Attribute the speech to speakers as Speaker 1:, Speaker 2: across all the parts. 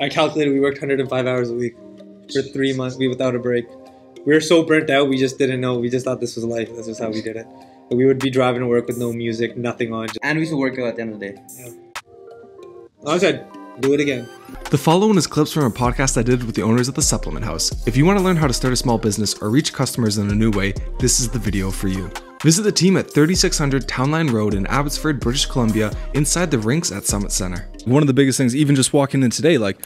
Speaker 1: I calculated we worked 105 hours a week for 3 months, without a break. We were so burnt out, we just didn't know. We just thought this was life. That's just how we did it. But we would be driving to work with no music, nothing on.
Speaker 2: And we used to work out at the end of the day.
Speaker 1: Yeah. I said, do it again.
Speaker 3: The following is clips from a podcast I did with the owners of the Supplement House. If you want to learn how to start a small business or reach customers in a new way, this is the video for you. Visit the team at 3600 Townline Rd in Abbotsford, British Columbia, inside the Rinks at Summit Center. One of the biggest things, even just walking in today, like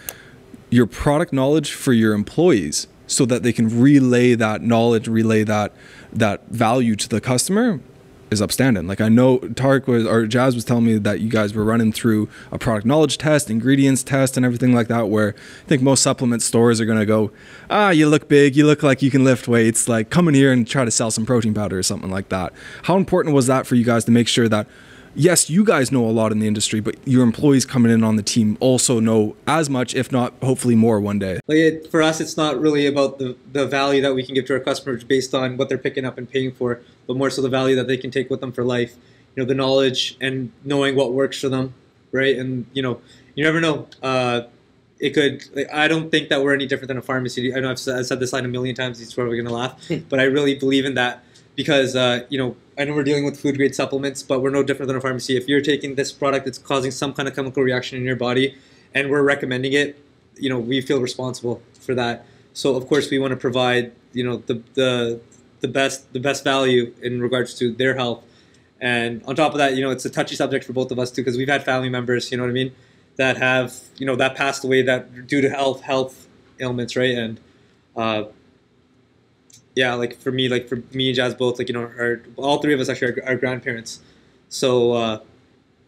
Speaker 3: your product knowledge for your employees so that they can relay that knowledge, relay that value to the customer is upstanding. Like I know Jas was telling me that you guys were running through a product knowledge test, ingredients test, and everything like that, where I think most supplement stores are going to go, you look big, you look like you can lift weights, like come in here and try to sell some protein powder or something like that. How important was that for you guys to make sure that, yes, you guys know a lot in the industry, but your employees coming in on the team also know as much, if not hopefully more one day?
Speaker 1: Like for us, it's not really about the value that we can give to our customers based on what they're picking up and paying for, but more so the value that they can take with them for life. You know, the knowledge and knowing what works for them, right? And you know, you never know. It could. Like, I don't think that we're any different than a pharmacy. I know I've said this line a million times. He's probably gonna laugh, but I really believe in that because you know, I know we're dealing with food grade supplements, but we're no different than a pharmacy. If you're taking this product, it's causing some kind of chemical reaction in your body, and we're recommending it. You know, we feel responsible for that. So of course we want to provide, you know, the best value in regards to their health. And on top of that, you know, it's a touchy subject for both of us too, because we've had family members, you know what I mean, that have, you know, that passed away that due to health ailments, right? And yeah, like for me and Jas both, like, you know, all three of us actually are grandparents. So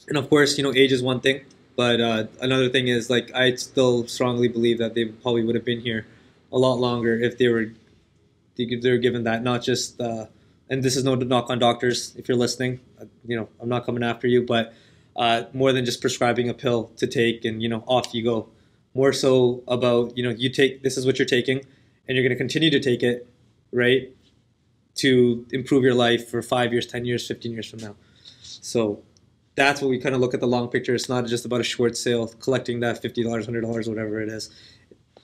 Speaker 1: and of course, you know, age is one thing, but another thing is, like, I still strongly believe that they probably would have been here a lot longer if they were given that, not just and this is no knock on doctors if you're listening, you know, I'm not coming after you, but more than just prescribing a pill to take and, you know, off you go. More so about, you know, this is what you're taking and you're going to continue to take it, right, to improve your life for 5 years, 10 years, 15 years from now. So that's what we kind of look at the long picture. It's not just about a short sale, collecting that $50, $100, whatever it is.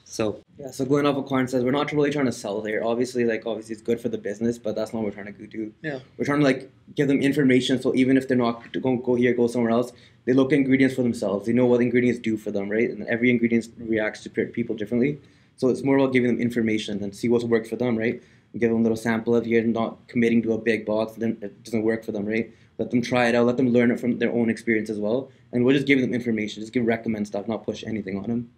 Speaker 1: So
Speaker 2: yeah, so going off what Karn says, we're not really trying to sell there. Obviously it's good for the business, but that's not what we're trying to do. Yeah, we're trying to like give them information, so even if they're not going to go here, go somewhere else, they look at ingredients for themselves. They know what ingredients do for them, right? And every ingredient reacts to people differently. So it's more about giving them information and see what's worked for them, right? Give them a little sample of here, not committing to a big box, then it doesn't work for them, right? Let them try it out, let them learn it from their own experience as well. And we're just giving them information, just recommend stuff, not push anything on them.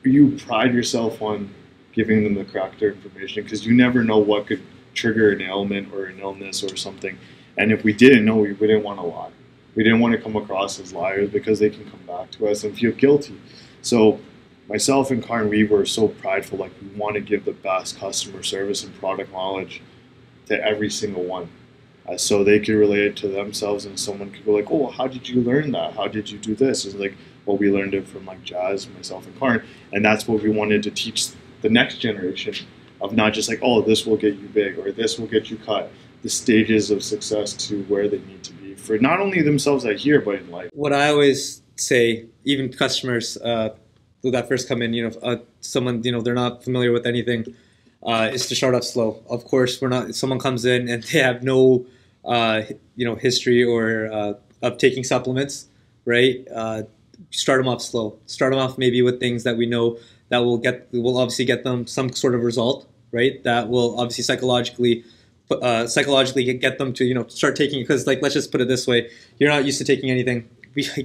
Speaker 4: You pride yourself on giving them the correct information because you never know what could trigger an ailment or an illness or something. And if we didn't know, we didn't want to lie. We didn't want to come across as liars because they can come back to us and feel guilty. So myself and Karn, we were so prideful, like we want to give the best customer service and product knowledge to every single one. So they could relate it to themselves and someone could go like, oh, how did you learn that? How did you do this? It's like, well, we learned it from like Jas, myself, and Karn, and that's what we wanted to teach the next generation of not just like, oh, this will get you big or this will get you cut. The stages of success to where they need to be for not only themselves out here, but in life.
Speaker 1: What I always say, even customers that first come in, you know, someone, you know, they're not familiar with anything, is to start off slow. Of course, someone comes in and they have no, you know, history or of taking supplements, right? Start them off slow. Start them off maybe with things that we know that will obviously get them some sort of result, right? That will obviously psychologically get them to, you know, start taking it. Because, like, let's just put it this way: you're not used to taking anything.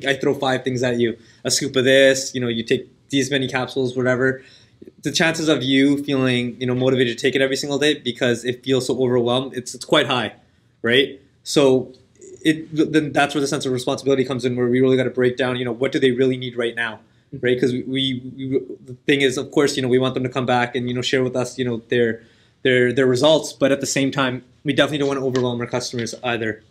Speaker 1: I throw 5 things at you, a scoop of this, you know, you take these many capsules, whatever. The chances of you feeling, you know, motivated to take it every single day because it feels so overwhelmed, it's quite high, right? So then that's where the sense of responsibility comes in, where we really got to break down, you know, what do they really need right now, right? Because the thing is, of course, you know, we want them to come back and, you know, share with us, you know, their results, but at the same time, we definitely don't want to overwhelm our customers either.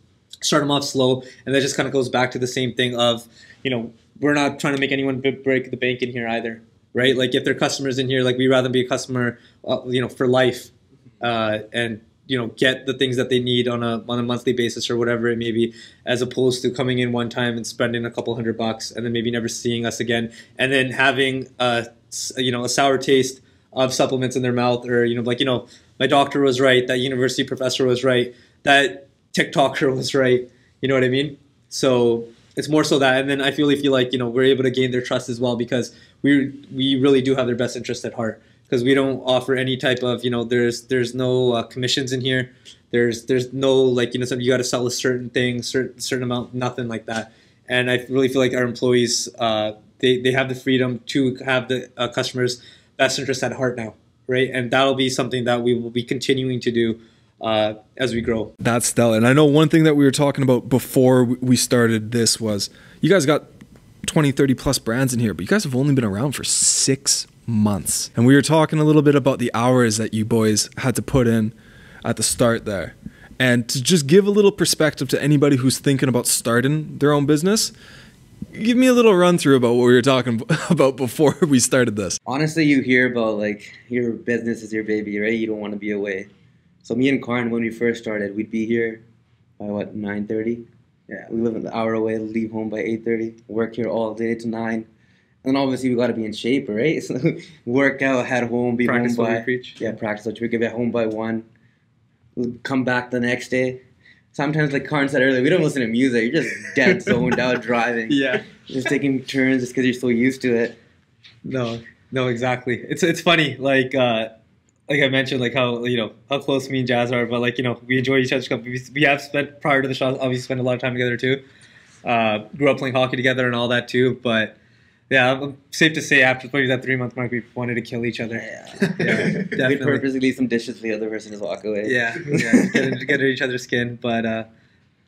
Speaker 1: Start them off slow, and that just kind of goes back to the same thing of, you know, we're not trying to make anyone break the bank in here either, right? Like if they're customers in here, like we'd rather be a customer, you know, for life, and get the things that they need on a monthly basis or whatever it may be, as opposed to coming in one time and spending a couple $100 and then maybe never seeing us again, and then having a sour taste of supplements in their mouth, or my doctor was right, that university professor was right, that TikToker was right. You know what I mean? So it's more so that, and then I feel like we're able to gain their trust as well, because we really do have their best interest at heart, because we don't offer any type of there's no commissions in here. There's no something you got to sell a certain thing, certain amount, nothing like that. And I really feel like our employees they have the freedom to have the customers' best interest at heart now, right? And that'll be something that we will be continuing to do as we grow.
Speaker 3: That's stellar. And I know one thing that we were talking about before we started this was you guys got 20, 30 plus brands in here, but you guys have only been around for 6 months. And we were talking a little bit about the hours that you boys had to put in at the start there. And to just give a little perspective to anybody who's thinking about starting their own business, give me a little run through about what we were talking about before we started this.
Speaker 2: Honestly, you hear about your business is your baby, right? You don't want to be away. So me and Karn, when we first started, we'd be here by 9:30. Yeah, we live an hour away, leave home by 8:30, work here all day to 9. And obviously we got to be in shape, right? So work out, head home, be
Speaker 1: practice
Speaker 2: home by...
Speaker 1: what we preach.
Speaker 2: Yeah, practice what we get home by 1. We'll come back the next day. Sometimes, like Karn said earlier, we don't listen to music. You're just dead zoned out driving.
Speaker 1: Yeah.
Speaker 2: Just taking turns just because you're so used to it.
Speaker 1: No, exactly. It's funny, like I mentioned, how how close me and Jas are, but we enjoy each other's company. We have spent, prior to the show, obviously spent a lot of time together too. Grew up playing hockey together and all that too. But yeah, I'm safe to say after maybe that 3-month mark, we wanted to kill each other.
Speaker 2: Yeah,
Speaker 1: definitely.
Speaker 2: We'd purposely leave some dishes for the other person to walk away.
Speaker 1: Yeah, get under each other's skin. But I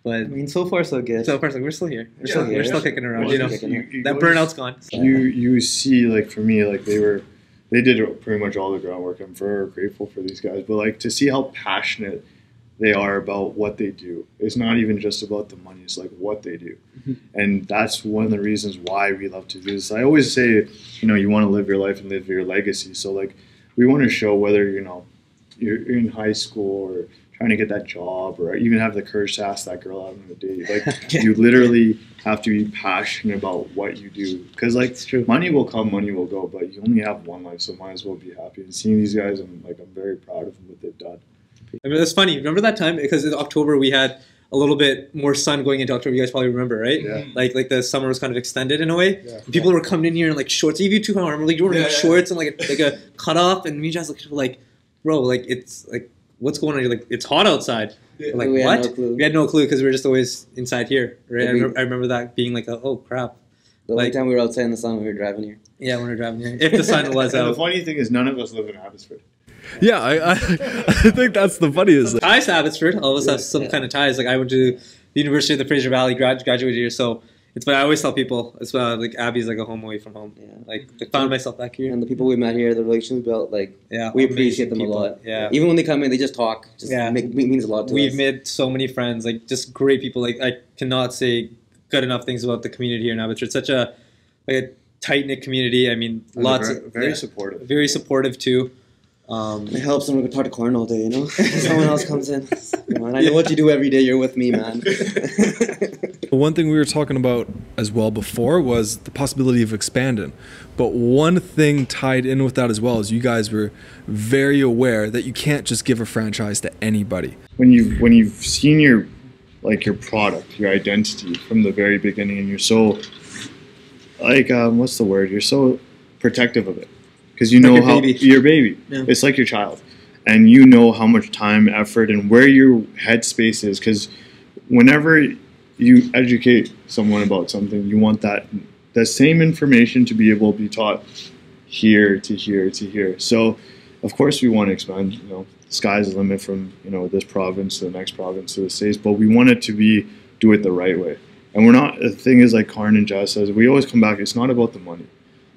Speaker 2: mean, so far so good.
Speaker 1: So far, we're still here. We're still kicking around.
Speaker 4: Well,
Speaker 1: that burnout's gone.
Speaker 4: You see, for me, they did pretty much all the groundwork. I'm very grateful for these guys. But to see how passionate they are about what they do. It's not even just about the money. It's what they do. Mm-hmm. And that's one of the reasons why we love to do this. I always say, you want to live your life and live your legacy. So we want to show whether, you're in high school or trying to get that job, or even have the courage to ask that girl out on a date. You literally have to be passionate about what you do. Because money will come, money will go, but you only have one life, so might as well be happy. And seeing these guys, I'm very proud of them, what they've done.
Speaker 1: I mean, that's funny. Remember that time? Because in October we had a little bit more sun going into October. You guys probably remember, right? Yeah. Like the summer was kind of extended in a way. Yeah. People were coming in here in shorts. Even too, I remember you were in shorts and a cutoff, and me and Jas bro, it's what's going on? You're it's hot outside. Yeah. We're
Speaker 2: we
Speaker 1: what?
Speaker 2: Had no clue.
Speaker 1: We had no clue because we were just always inside here, right? I remember that being oh crap.
Speaker 2: The only time we were outside in the sun when we were driving here.
Speaker 1: Yeah, when we were driving here. If the sun was out.
Speaker 4: The funny thing is, none of us live in Abbotsford.
Speaker 3: Yeah, I think that's the funniest.
Speaker 1: Ties to Abbotsford. All of us have some kind of ties. I went to the University of the Fraser Valley, graduated here, so it's. But I always tell people it's Abby's a home away from home. Yeah. I found myself back here,
Speaker 2: and the people we met here, the relations we built, we appreciate them people. A lot.
Speaker 1: Yeah.
Speaker 2: Even when they come in, they just talk. Means a lot to us.
Speaker 1: We've made so many friends, just great people. I cannot say good enough things about the community here in Abbotsford. It's such a tight-knit community. I mean,
Speaker 4: very supportive.
Speaker 1: Very supportive too.
Speaker 2: It helps when we talk to Karn all day, Someone else comes in. I know what you do every day. You're with me, man.
Speaker 3: One thing we were talking about as well before was the possibility of expanding. But one thing tied in with that as well is you guys were very aware that you can't just give a franchise to anybody.
Speaker 4: When you've seen your product, your identity from the very beginning, and you're so what's the word? You're so protective of it. Because your baby. Yeah. It's like your child. And you know how much time, effort, and where your headspace is. Because whenever you educate someone about something, you want that same information to be able to be taught here to here to here. So, of course, we want to expand. The sky's the limit from this province to the next province to the States. But we want it to do it the right way. And we're not. The thing is, like Karn and Jas says, we always come back. It's not about the money.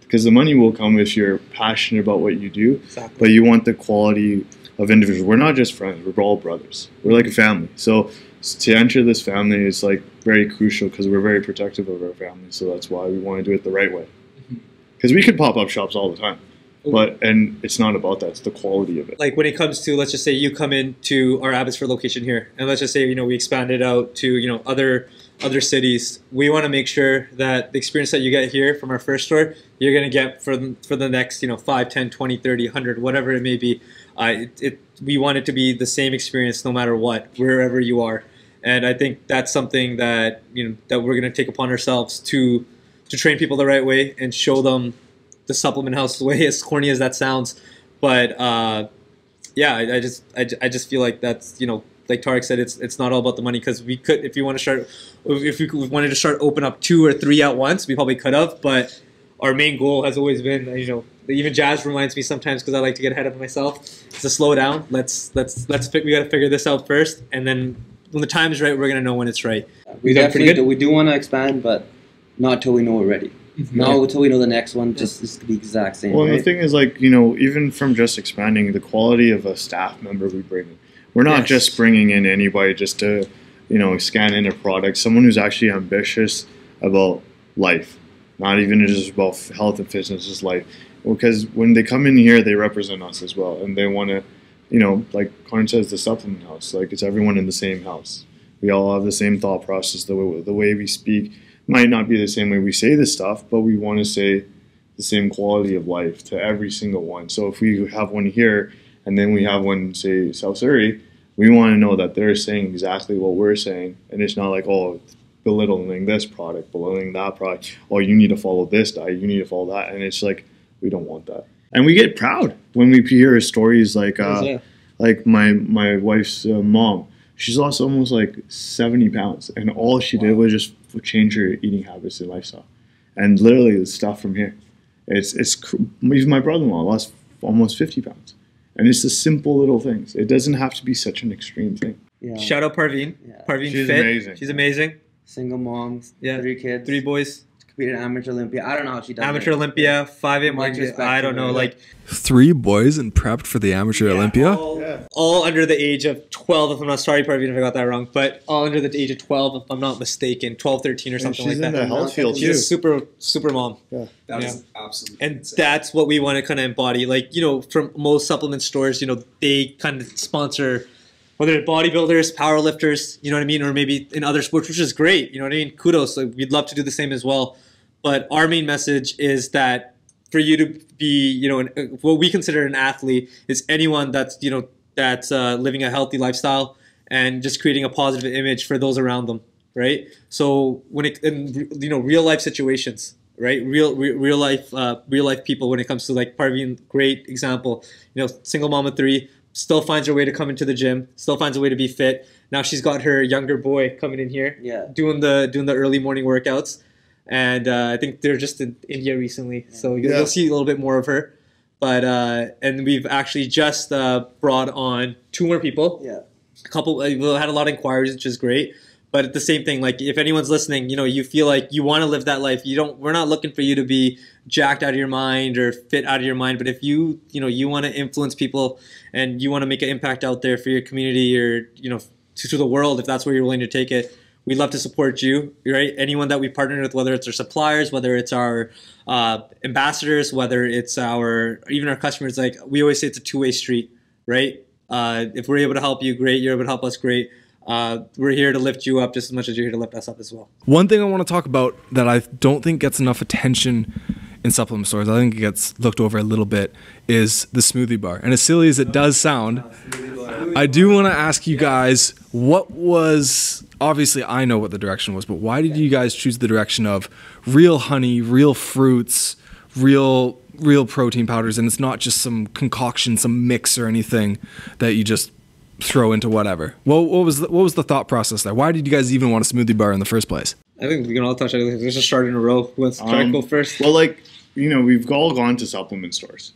Speaker 4: Because the money will come if you're passionate about what you do, exactly. But you want the quality of individuals. We're not just friends; we're all brothers. We're like a family. So to enter this family is very crucial because we're very protective of our family. So that's why we want to do it the right way. Because we could pop up shops all the time. and it's not about that. It's the quality of it.
Speaker 1: Like when it comes to, let's just say you come into our Abbotsford location here, and let's just say, you know, we expanded out to, you know, other cities. We want to make sure that the experience that you get here from our first store, you're going to get for the next, you know, 5, 10, 20, 30, 100, whatever it may be. We want it to be the same experience no matter what, wherever you are. And I think that's something that, you know, that we're going to take upon ourselves to train people the right way and show them the Supplement House way, as corny as that sounds. But yeah, I just feel like that's, you know, like Tarik said, it's not all about the money, because we could, if we wanted to start open up 2 or 3 at once, we probably could have. But our main goal has always been, you know, even Jas reminds me sometimes, because I like to get ahead of myself, is to slow down. We got to figure this out first, and then when the time is right, we're gonna know when it's right.
Speaker 2: We do want to expand, but not till we know we're ready. Not until we know the next one, just it's the exact same.
Speaker 4: Well,
Speaker 2: right?
Speaker 4: the thing is, like, you know, even from just expanding, the quality of a staff member we bring in. We're not just bringing in anybody just to, you know, scan in a product. Someone who's actually ambitious about life, not even just about health and fitness, just life. Because when they come in here, they represent us as well, and they want to, you know, like Karn says, the Supplement House, like it's everyone in the same house. We all have the same thought process. The way we speak might not be the same way we say this stuff, but we want to say the same quality of life to every single one. So if we have one here, and then we have one, say, South Surrey, we want to know that they're saying exactly what we're saying, and it's not like, oh, belittling this product, belittling that product. Oh, you need to follow this diet, you need to follow that, and it's like, we don't want that. And we get proud when we hear stories like my wife's mom. She's lost almost like 70 pounds, and all she did was just change her eating habits and lifestyle. And literally, the stuff from here, even my brother-in-law lost almost 50 pounds. And it's the simple little things. It doesn't have to be such an extreme thing.
Speaker 1: Yeah. Shout out Parveen. Yeah. Parveen,
Speaker 4: she's
Speaker 1: fit.
Speaker 4: Amazing.
Speaker 1: She's amazing.
Speaker 2: Single mom, 3 kids,
Speaker 1: 3 boys.
Speaker 2: Competed Amateur Olympia. I don't know how she does
Speaker 1: Amateur Olympia, 5'8", I don't know, like
Speaker 3: 3 boys and prepped for the Amateur Olympia.
Speaker 1: All under the age of 12, if I'm not sorry, Parveen, if I got that wrong, but all under the age of 12, if I'm not mistaken, 12, 13 or something like that.
Speaker 4: She's in the health field too.
Speaker 1: She's a super mom.
Speaker 5: Yeah, that is absolutely.
Speaker 1: And that's what we want to kind of embody. Like, you know, from most supplement stores, you know, they kind of sponsor, whether it's bodybuilders, powerlifters, you know what I mean, or maybe in other sports, which is great. You know what I mean? Kudos. Like, we'd love to do the same as well. But our main message is that for you to be, you know, what we consider an athlete is anyone that's, you know, that's living a healthy lifestyle and just creating a positive image for those around them, right? So when it, in, you know, real life situations, right? Real life people. When it comes to, like, Parveen, great example. You know, single mom of 3, still finds her way to come into the gym, still finds a way to be fit. Now she's got her younger boy coming in here, doing the early morning workouts. And I think they're just in India recently, so you'll see a little bit more of her. But and we've actually just brought on 2 more people. Yeah, a couple. We had a lot of inquiries, which is great. But the same thing, like, if anyone's listening, you know, you feel like you want to live that life. We're not looking for you to be jacked out of your mind or fit out of your mind. But if you want to influence people and you want to make an impact out there for your community or, you know, to the world, if that's where you're willing to take it. We'd love to support you, right? Anyone that we partnered with, whether it's our suppliers, whether it's our ambassadors, whether it's even our customers. Like, we always say, it's a 2-way street, right? If we're able to help you, great. You're able to help us, great. We're here to lift you up just as much as you're here to lift us up as well.
Speaker 3: One thing I want to talk about that I don't think gets enough attention in supplement stores, I think it gets looked over a little bit, is the smoothie bar. And as silly as it does sound, I do want to ask you guys, what was, obviously I know what the direction was, but why did you guys choose the direction of real honey, real fruits, real protein powders, and it's not just some concoction, some mix or anything that you just throw into whatever? What was the thought process there? Why did you guys even want a smoothie bar in the first place?
Speaker 1: I think we can all touch it. Let's just start in a row. Let's try to go first.
Speaker 4: Well, like, you know, we've all gone to supplement stores.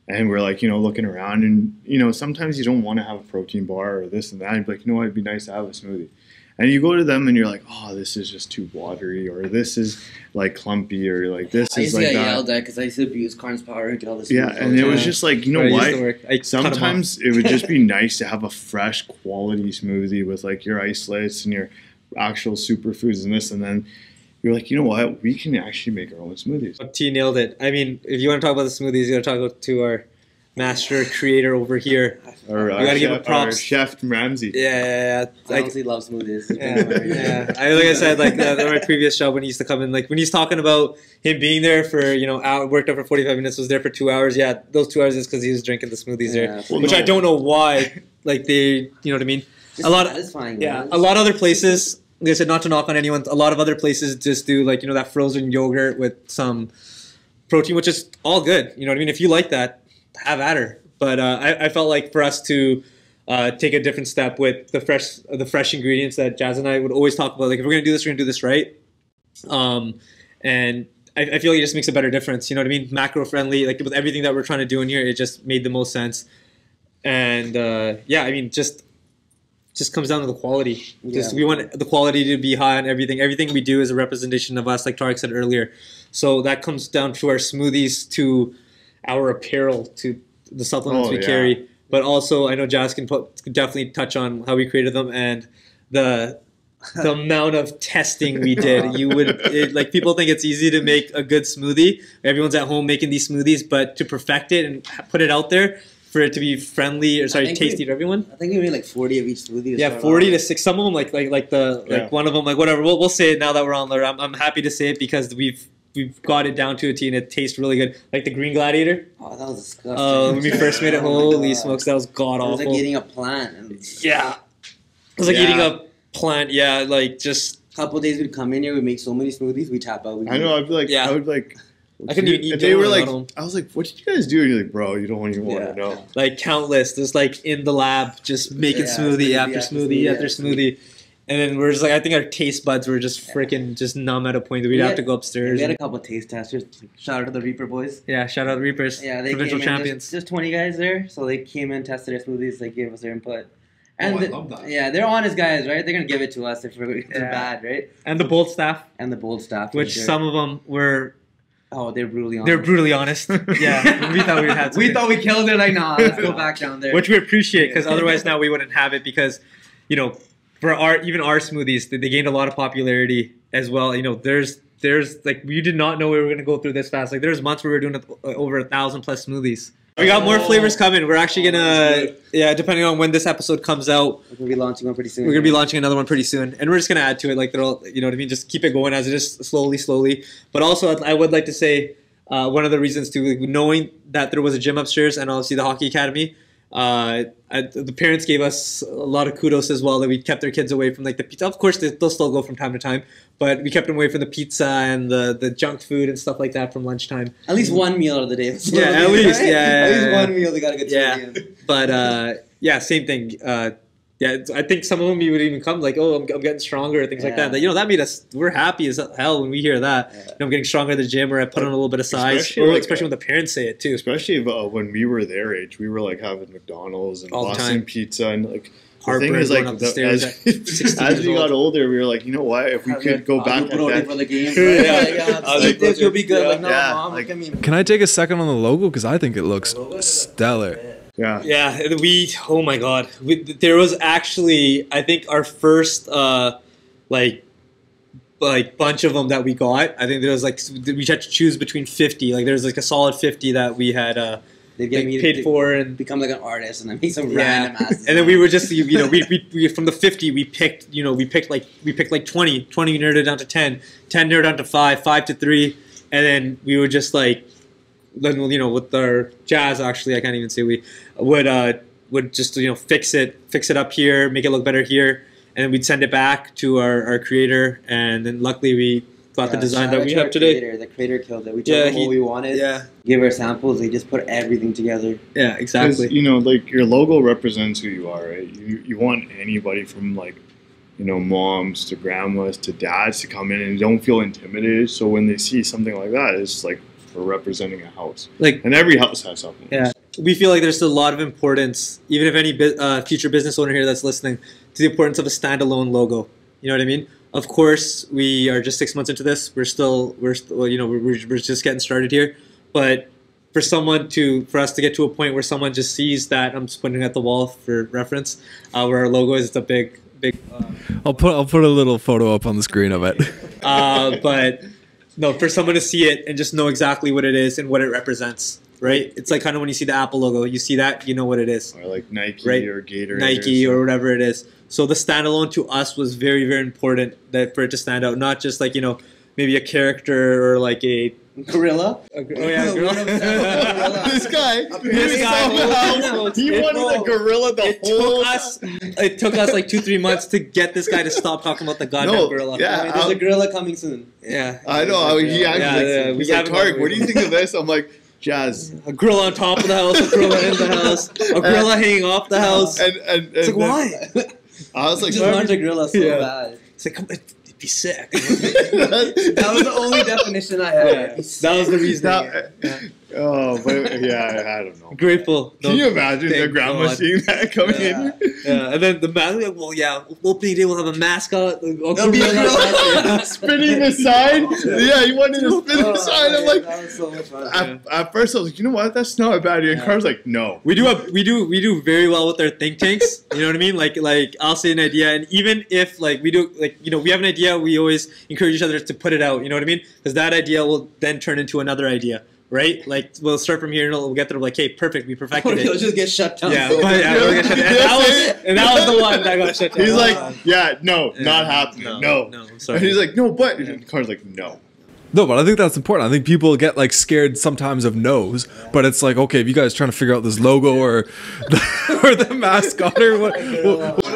Speaker 4: And we're, like, you know, looking around, and, you know, sometimes you don't want to have a protein bar or this and that. You'd be like, you know what, it'd be nice to have a smoothie. And you go to them and you're like, oh, this is just too watery, or this is, like, clumpy, or, like, this is like that. I used to get yelled at because I used to abuse Karn's power and get all this. Yeah, and it was just like, you know what? Sometimes it would just be nice to have a fresh quality smoothie with, like, your isolates and your actual superfoods and this, and then we were like, you know what, we can actually make our own smoothies.
Speaker 1: T nailed it. I mean, if you want to talk about the smoothies, you got to talk to our master creator over here.
Speaker 4: Our chef Ramsey.
Speaker 1: Yeah.
Speaker 2: I honestly love smoothies.
Speaker 1: Yeah. Like I said, like my previous job when he used to come in, like when he's talking about him being there for worked out for 45 minutes, was there for 2 hours. Yeah, those 2 hours is because he was drinking the smoothies there, which I don't know why. Like they, you know what I mean?
Speaker 2: Just satisfying.
Speaker 1: A lot of other places. Like I said, not to knock on anyone. A lot of other places just do like that frozen yogurt with some protein, which is all good. You know what I mean? If you like that, have at her. But I felt like for us to take a different step with the fresh ingredients that Jas and I would always talk about. Like if we're gonna do this, we're gonna do this right. And I feel like it just makes a better difference. You know what I mean? Macro friendly. Like with everything that we're trying to do in here, it just made the most sense. And yeah, I mean just comes down to the quality. Just we want the quality to be high on everything. Everything we do is a representation of us, like Tarik said earlier. So that comes down to our smoothies, to our apparel, to the supplements we carry. But also, I know Jas can definitely touch on how we created them and the amount of testing we did. Like people think it's easy to make a good smoothie. Everyone's at home making these smoothies, but to perfect it and put it out there, for it to be friendly or tasty to everyone.
Speaker 2: I think we made like 40 of each smoothie.
Speaker 1: Yeah, 40 to 6. Some of them like one of them, like whatever. We'll say it now that we're on there. I'm happy to say it because we've got it down to a T and it tastes really good. Like the green gladiator.
Speaker 2: Oh, that was disgusting.
Speaker 1: When we first made it, holy smokes, that was god awful.
Speaker 2: It was like eating a plant.
Speaker 1: Yeah. It was like eating a plant. Yeah, like just
Speaker 2: a couple of days we'd come in here, we'd make so many smoothies, we'd tap out.
Speaker 4: I know, I would like
Speaker 1: I couldn't even eat.
Speaker 4: They were like, I was like, "What did you guys do?" And you're like, "Bro, you don't even want to know."
Speaker 1: Like countless, just like in the lab, just making smoothie after smoothie after smoothie, and then we're just like, I think our taste buds were just freaking just numb at a point that we'd have to go upstairs.
Speaker 2: We had a couple of taste testers. Shout out to the Reaper boys.
Speaker 1: Yeah, shout out to the Reapers.
Speaker 2: Yeah, they
Speaker 1: provincial
Speaker 2: came
Speaker 1: champions.
Speaker 2: There's 20 guys there, so they came in, tested our smoothies, they gave us their input.
Speaker 5: And I love that.
Speaker 2: Yeah, they're honest guys, right? They're gonna give it to us if they're bad, right?
Speaker 1: And the bold staff.
Speaker 2: Which
Speaker 1: some of them were.
Speaker 2: Oh, they're brutally honest.
Speaker 1: They're brutally honest. Yeah, we thought we had something.
Speaker 2: We thought we killed it. Like, nah, let's go back down there.
Speaker 1: Which we appreciate, because otherwise now we wouldn't have it, because, for even our smoothies, they gained a lot of popularity as well. There's like, we did not know we were going to go through this fast. Like, there's months where we were doing over 1,000 plus smoothies. We got more flavors coming. We're actually going to, depending on when this episode comes out.
Speaker 2: We're going to be launching one pretty soon.
Speaker 1: We're going to be launching another one pretty soon. And we're just going to add to it. Like, you know what I mean? Just keep it going as it is, slowly. But also, I would like to say, one of the reasons too, knowing that there was a gym upstairs and obviously the hockey academy, the parents gave us a lot of kudos as well, that we kept their kids away from like the pizza. Of course, they'll still go from time to time, but we kept them away from the pizza and the junk food and stuff like that from lunchtime.
Speaker 2: At least one meal of the day.
Speaker 1: Yeah, at least, right?
Speaker 2: At least one meal they got a good
Speaker 1: in. But same thing. I think some of them you would even come like, oh, I'm getting stronger, or things like that. That made us, we're happy as hell when we hear that. I'm getting stronger at the gym, or I put on a little bit of size, especially when the parents say it too.
Speaker 4: Especially when we were their age, we were like having McDonald's and Boston Pizza, and like the thing is, like as we got older, we were like, you know what, if we could go back at that
Speaker 2: for the game, you'll be good. Like, no, mom, look at me.
Speaker 3: Can I take a second on the logo, because I think it looks stellar.
Speaker 1: Yeah, oh my god, there was actually, I think our first like bunch of them that we got. I think there was like, we had to choose between 50. Like there's like a solid 50 that we had paid for, and
Speaker 2: become like an artist and then make some random ass.
Speaker 1: And then we were just we from the 50 we picked like 20 narrowed it down to 10 narrowed down to 5 to 3, and then we would just like. Then with our Jas, actually I can't even say, we would just fix it up here, make it look better here, and then we'd send it back to our creator, and then luckily we got the design that we have today.
Speaker 2: The creator killed it. We told him what we wanted. Give our samples. They just put everything together.
Speaker 1: Yeah, exactly.
Speaker 4: Like your logo represents who you are, right? You want anybody from like moms to grandmas to dads to come in and don't feel intimidated. So when they see something like that, it's like, we're representing a house, and every house has something.
Speaker 1: Yeah, we feel like there's a lot of importance, even if any future business owner here that's listening, to the importance of a standalone logo. You know what I mean? Of course, we are just 6 months into this. We're just getting started here. But for us to get to a point where someone just sees that, I'm just putting it at the wall for reference, where our logo is, it's a big big.
Speaker 3: I'll put a little photo up on the screen of it.
Speaker 1: But no, for someone to see it and just know exactly what it is and what it represents, right? It's like kind of when you see the Apple logo, you see that, you know what it is.
Speaker 4: Or like Nike,
Speaker 1: right?
Speaker 4: or Gatorade.
Speaker 1: Nike or whatever it is. So the standalone to us was very, very important that for it to stand out, not just like, you know, maybe a character or like a
Speaker 2: gorilla.
Speaker 1: Oh yeah, gorilla.
Speaker 4: This guy, he
Speaker 1: It-
Speaker 4: wanted a gorilla the whole
Speaker 1: It took us like 2-3 months to get this guy to stop talking about the goddamn gorilla.
Speaker 4: Yeah,
Speaker 2: I mean, there's a gorilla coming soon.
Speaker 1: Yeah.
Speaker 4: I know. He actually
Speaker 1: we
Speaker 4: he's like,
Speaker 1: haven't
Speaker 4: Tarik,
Speaker 1: gotten
Speaker 4: what do you think of this? I'm like, Jas.
Speaker 1: A gorilla on top of the house, a gorilla in the house, a gorilla hanging off the house.
Speaker 4: And
Speaker 1: It's like, why?
Speaker 4: I was like,
Speaker 2: Just want a gorilla so
Speaker 1: Yeah.
Speaker 2: bad.
Speaker 1: It's like, it'd be sick.
Speaker 2: That was the only definition I had.
Speaker 1: Yeah, that was the reason.
Speaker 4: Oh, but yeah, I don't know.
Speaker 1: Grateful.
Speaker 4: Can you imagine the
Speaker 1: Thank
Speaker 4: grandma
Speaker 1: God.
Speaker 4: seeing that coming in?
Speaker 1: Yeah, and then the man, like, well, yeah, opening day we'll have a mascot.
Speaker 2: There'll be a gorilla.
Speaker 4: Spinning the sign? Yeah, he wanted to spin the sign. I'm like,
Speaker 2: that was so much fun.
Speaker 4: at first I was like, you know what? That's not a bad idea. And Carl's like, no.
Speaker 1: We do very well with our think tanks. You know what I mean? Like I'll say an idea, and even if like we do, like, you know, we have an idea, we always encourage each other to put it out. You know what I mean? Because that idea will then turn into another idea. Right? Like, we'll start from here and we'll get there like, hey, perfect, we perfected
Speaker 2: He'll
Speaker 1: it.
Speaker 2: just get shut down.
Speaker 1: Yeah, but yeah, we'll get shut down. And that was the one that got shut down.
Speaker 4: He's like, yeah, no, not happening. No.
Speaker 1: I'm sorry.
Speaker 4: And he's like, no, but. And Carl's like, no.
Speaker 3: No, but I think that's important. I think people get like scared sometimes of no's, but it's like, okay, if you guys trying to figure out this logo or the mascot or what.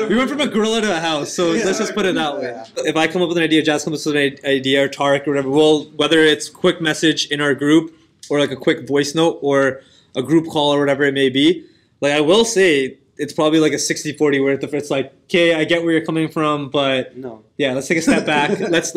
Speaker 1: We went from a gorilla to a house, so let's just put it that way. If I come up with an idea, Jas comes up with an idea, or Tarik or whatever, whether it's quick message in our group or like a quick voice note or a group call or whatever it may be, like I will say it's probably like a 60-40 where it's like, okay, I get where you're coming from, but
Speaker 2: No.
Speaker 1: yeah, let's take a step back. let's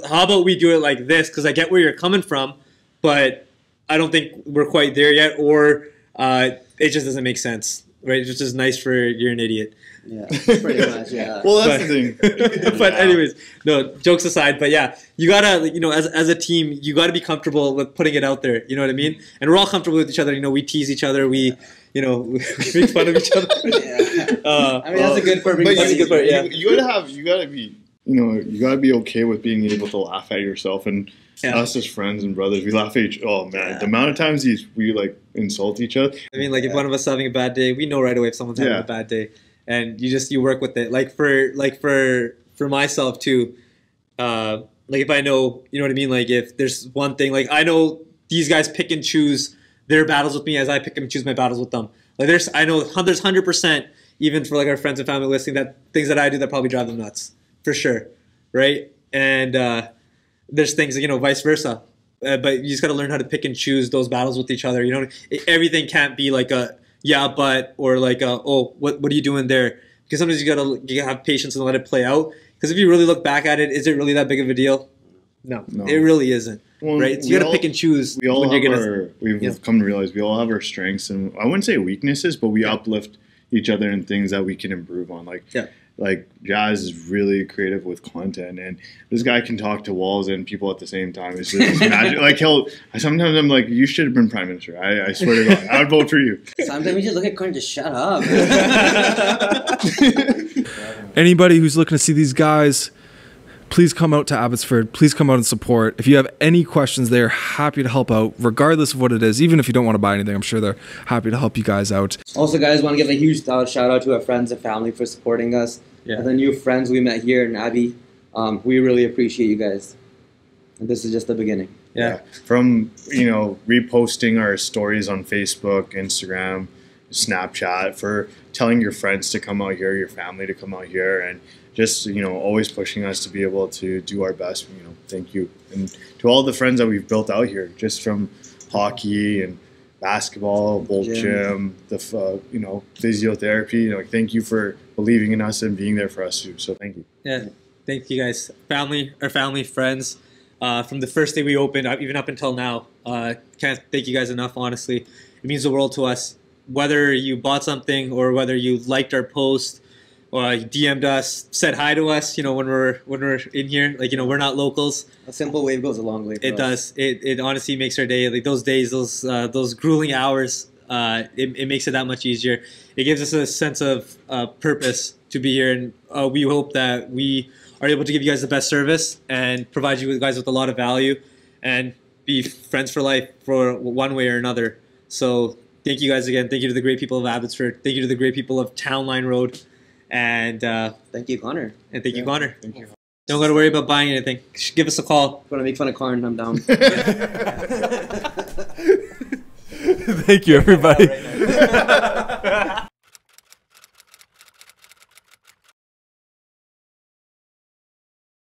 Speaker 1: how about we do it like this, because I get where you're coming from, but I don't think we're quite there yet, or it just doesn't make sense, right? It's just nice for you're an idiot.
Speaker 2: Yeah, pretty much, yeah.
Speaker 4: Well, that's the thing.
Speaker 1: But anyways, no, jokes aside, but yeah, you gotta, you know, as a team, you gotta be comfortable with putting it out there, you know what I mean? And we're all comfortable with each other, you know, we tease each other, we make fun of each other.
Speaker 2: Yeah. I mean, that's a good part.
Speaker 4: But
Speaker 1: That's a good part, yeah.
Speaker 4: You gotta be okay with being able to laugh at yourself. And us as friends and brothers, we laugh at the amount of times we like insult each other.
Speaker 1: I mean, like if one of us is having a bad day, we know right away if someone's having a bad day, and you work with it. Like for myself too, like if I know, you know what I mean. Like if there's one thing, like I know these guys pick and choose their battles with me as I pick and choose my battles with them. Like I know there's 100%, even for like our friends and family listening, that things that I do that probably drive them nuts for sure, right? And there's things, you know, vice versa. But you just got to learn how to pick and choose those battles with each other. You know, everything can't be like a yeah, but, or like a, oh, what are you doing there? Because sometimes you gotta have patience and let it play out. Because if you really look back at it, is it really that big of a deal? No. It really isn't.
Speaker 4: Well,
Speaker 1: right? So you got to pick and choose.
Speaker 4: We've come to realize we all have our strengths, and I wouldn't say weaknesses, but we uplift each other in things that we can improve on. Like Jas is really creative with content, and this guy can talk to walls and people at the same time. It's just magic. Like sometimes I'm like, you should have been prime minister. I swear to God, I would vote for you.
Speaker 2: Sometimes we just look at Karn and just shut up.
Speaker 3: Anybody who's looking to see these guys, please come out to Abbotsford. Please come out and support. If you have any questions, they're happy to help out, regardless of what it is. Even if you don't want to buy anything, I'm sure they're happy to help you guys out.
Speaker 2: Also, guys, want to give a huge shout out to our friends and family for supporting us.
Speaker 1: Yeah.
Speaker 2: And the new friends we met here in Abbey. We really appreciate you guys. And this is just the beginning.
Speaker 1: Yeah.
Speaker 4: From, reposting our stories on Facebook, Instagram, Snapchat, for telling your friends to come out here, your family to come out here, and just, always pushing us to be able to do our best. Thank you. And to all the friends that we've built out here, just from hockey and basketball, Bolt Gym, the physiotherapy. Thank you for believing in us and being there for us too. So thank you.
Speaker 1: Yeah, thank you guys, our family, friends. From the first day we opened, even up until now, can't thank you guys enough. Honestly, it means the world to us. Whether you bought something or whether you liked our post, or you DM'd us, said hi to us, when we're in here, we're not locals.
Speaker 2: A simple wave goes a long way.
Speaker 1: It does. It honestly makes our day. Like those days, those grueling hours it makes it that much easier. It gives us a sense of purpose to be here, and we hope that we are able to give you guys the best service and provide you guys with a lot of value and be friends for life for one way or another. So thank you guys again. Thank you to the great people of Abbotsford. Thank you to the great people of Townline Rd. And
Speaker 2: thank you, Connor.
Speaker 1: And thank you, Connor. Thank you. Don't got to worry about buying anything. Just give us a call.
Speaker 2: If you want to make fun of Karn, I'm down.
Speaker 3: Thank you, everybody.